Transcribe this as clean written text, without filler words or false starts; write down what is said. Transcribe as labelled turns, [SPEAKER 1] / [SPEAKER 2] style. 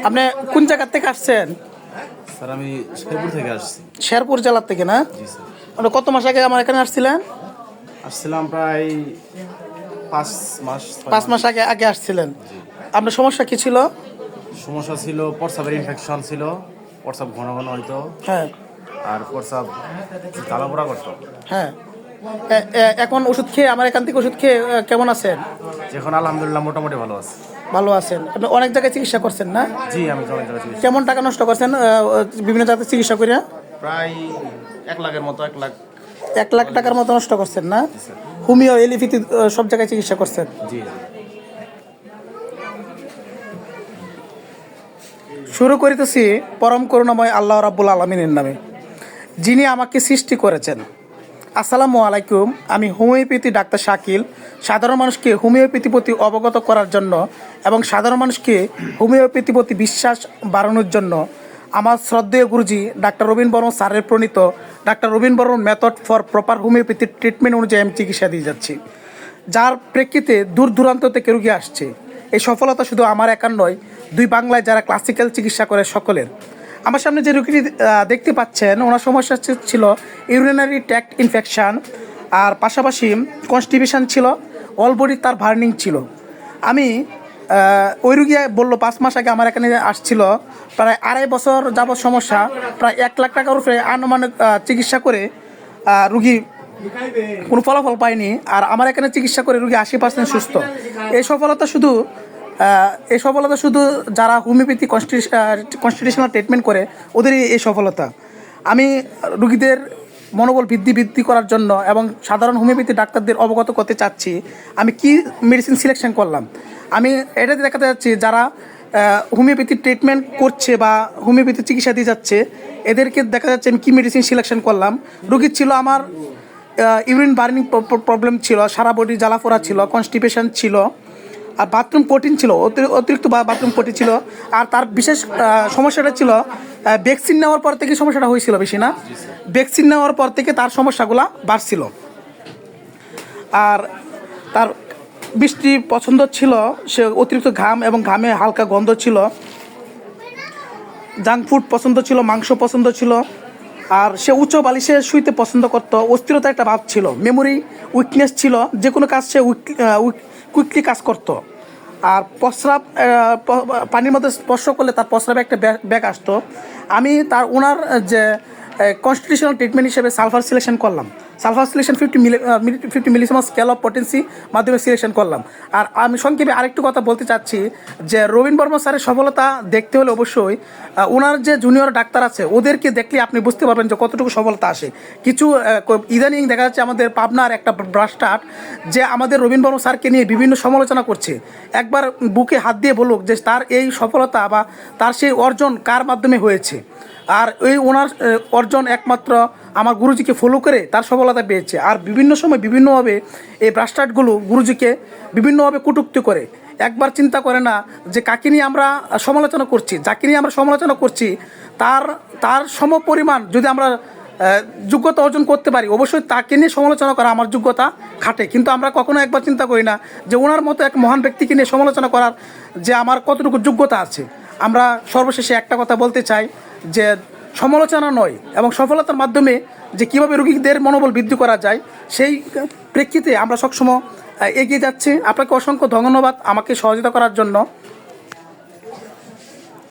[SPEAKER 1] আপনি কোন জায়গা থেকে আসছেন?
[SPEAKER 2] স্যার আমি শেরপুর থেকে আসছি।
[SPEAKER 1] শেরপুর জেলার থেকে না?
[SPEAKER 2] জি স্যার।
[SPEAKER 1] আপনি কত মাস আগে আমার এখানে আসছিলেন?
[SPEAKER 2] আসছিলাম প্রায় 5 মাস
[SPEAKER 1] 5 মাস আগে আগে আসছিলেন। আপনার সমস্যা কি ছিল?
[SPEAKER 2] সমস্যা ছিল, প্রস্রাবের ইনফেকশন ছিল, প্রস্রাব ঘন ঘন হইতো,
[SPEAKER 1] হ্যাঁ
[SPEAKER 2] আর প্রস্রাব জ্বালাপোড়া করতো।
[SPEAKER 1] হ্যাঁ। এখন ওষুধ খেয়ে আমার এখান থেকে ওষুধ খেয়ে কেমন আছেন?
[SPEAKER 2] এখন আলহামদুলিল্লাহ মোটামুটি ভালো আছে।
[SPEAKER 1] ভালো আছেন। আপনি অনেক জায়গায় চিকিৎসা করছেন না?
[SPEAKER 2] জি আমি অনেক জায়গায় চিকিৎসা,
[SPEAKER 1] কেমন টাকা নষ্ট করছেন বিভিন্ন জায়গায় চিকিৎসা করে?
[SPEAKER 2] প্রায় 1 লাখের মতো, 1 লাখ।
[SPEAKER 1] 1 লাখ টাকার মতো নষ্ট করছেন না? হোমিও এলিফিতি সব জায়গায় চিকিৎসা করছেন?
[SPEAKER 2] জি।
[SPEAKER 1] শুরু করিতেছি পরম করুণাময় আল্লাহ রাব্বুল আলামিনের নামে, যিনি আমাকে সৃষ্টি করেছেন। আসসালামু আলাইকুম। আমি হোমিওপ্যাথি ডাক্তার শাকিল। সাধারণ মানুষকে হোমিওপ্যাথি প্রতি অবগত করার জন্য এবং সাধারণ মানুষকে হোমিওপ্যাথি প্রতি বিশ্বাস বাড়ানোর জন্য আমার শ্রদ্ধেয় গুরুজি ডাক্তার রবীন বর্মন স্যারের প্রণীত doctor Rabin Barman method for proper homeopathy treatment অনুযায়ী আমি চিকিৎসা দিয়ে যাচ্ছি, যার প্রেক্ষিতে দূর দূরান্ত থেকে রুগী আসছে। এই সফলতা শুধু আমার একার নয়, দুই বাংলায় যারা ক্লাসিক্যাল চিকিৎসা করে সকলের। আমার সামনে যে রুগীটি দেখতে পাচ্ছেন, ওনার সমস্যা ছিল ইউরিনারি ট্র্যাক্ট ইনফেকশান, আর পাশাপাশি কনস্টিপেশন ছিল, অল বডি তার ভার্নিং ছিল। আমি ওই রুগী বললো 5 মাস আগে আমার এখানে আসছিল, প্রায় 2.5 বছর যাবৎ সমস্যা, প্রায় 1 লাখ টাকার উপরে আনুমানিক চিকিৎসা করে রুগী কোনো ফলাফল পায়নি। আর আমার এখানে চিকিৎসা করে রুগী 80% সুস্থ। এই সফলতা শুধু যারা হোমিওপ্যাথি কনস্টিটিউশনাল ট্রিটমেন্ট করে ওদেরই এই সফলতা। আমি রুগীদের মনোবল বৃদ্ধি করার জন্য এবং সাধারণ হোমিওপ্যাথি ডাক্তারদের অবগত করতে চাচ্ছি আমি কি মেডিসিন সিলেকশন করলাম। আমি এটাতে দেখাতে যাচ্ছি যারা হোমিওপ্যাথি ট্রিটমেন্ট করছে বা হোমিওপ্যাথি চিকিৎসা দিয়ে যাচ্ছে, এদেরকে দেখা যাচ্ছে আমি কী মেডিসিন সিলেকশন করলাম। রুগীর ছিল আমার ইউরিন বার্নিং প্রবলেম ছিল, সারা বডি জ্বালাফোড়া ছিল, কনস্টিপেশন ছিল, আর বাথরুম কঠিন ছিল, অতিরিক্ত বাথরুম কঠিন ছিল। আর তার বিশেষ সমস্যাটা ছিল ভ্যাকসিন নেওয়ার পর থেকে সমস্যাটা হয়েছিল বেশি না, ভ্যাকসিন নেওয়ার পর থেকে তার সমস্যাগুলো বাড়ছিল। আর তার বৃষ্টি পছন্দ ছিল, সে অতিরিক্ত ঘাম এবং ঘামে হালকা গন্ধ ছিল, জাঙ্ক ফুড পছন্দ ছিল, মাংস পছন্দ ছিল, আর সে উচ্চ বালিশে শুইতে পছন্দ করতো, অস্থিরতার একটা ভাব ছিল, মেমোরি উইকনেস ছিল, যে কোনো কাজ সে কুইকলি কাজ করতো। আর প্রস্রাব পানির মধ্যে স্পর্শ করলে তার প্রস্রাবে একটা ব্যাগ আসতো। আমি ওনার যে কনস্টিটিউশনাল ট্রিটমেন্ট হিসেবে সালফার সিলেকশন করলাম। Sulphur selection 50 millesimal scale of potency মাধ্যমে সিলেকশন করলাম। আর আমি সংক্ষেপে আরেকটু কথা বলতে চাচ্ছি যে রবীন বর্মন স্যারের সফলতা দেখতে হলে অবশ্যই ওনার যে জুনিয়র ডাক্তার আছে ওদেরকে দেখলে আপনি বুঝতে পারবেন যে কতটুকু সফলতা আসে। কিছু ইদানিং দেখা যাচ্ছে আমাদের পাবনার একটা ব্রাস্টার যে আমাদের রবীন বর্মন স্যারকে নিয়ে বিভিন্ন সমালোচনা করছে। একবার বুকে হাত দিয়ে বলুক যে তার এই সফলতা বা তার সেই অর্জন কার মাধ্যমে হয়েছে। আর ওনার অর্জন একমাত্র আমার গুরুজিকে ফলো করে তার সফলতা পেয়েছে। আর বিভিন্ন সময় বিভিন্নভাবে এই ব্রাস্টার্ডগুলো গুরুজিকে বিভিন্নভাবে কটূক্তি করে, একবার চিন্তা করে না যে কাকে নিয়ে আমরা সমালোচনা করছি। যাকে নিয়ে আমরা সমালোচনা করছি তার সমপরিমাণ যদি আমরা যোগ্যতা অর্জন করতে পারি, অবশ্যই তাকে নিয়ে সমালোচনা করা আমার যোগ্যতা খাটে। কিন্তু আমরা কখনো একবার চিন্তা করি না যে ওনার মতো এক মহান ব্যক্তিকে নিয়ে সমালোচনা করার যে আমার কতটুকু যোগ্যতা আছে। আমরা সর্বশেষে একটা কথা বলতে চাই যে সমালোচনা নয় এবং সফলতার মাধ্যমে যে কীভাবে রোগীদের মনোবল বৃদ্ধি করা যায় সেই প্রেক্ষিতে আমরা সবসময় এগিয়ে যাচ্ছি। আপনাকে অসংখ্য ধন্যবাদ আমাকে সহযোগিতা করার জন্য।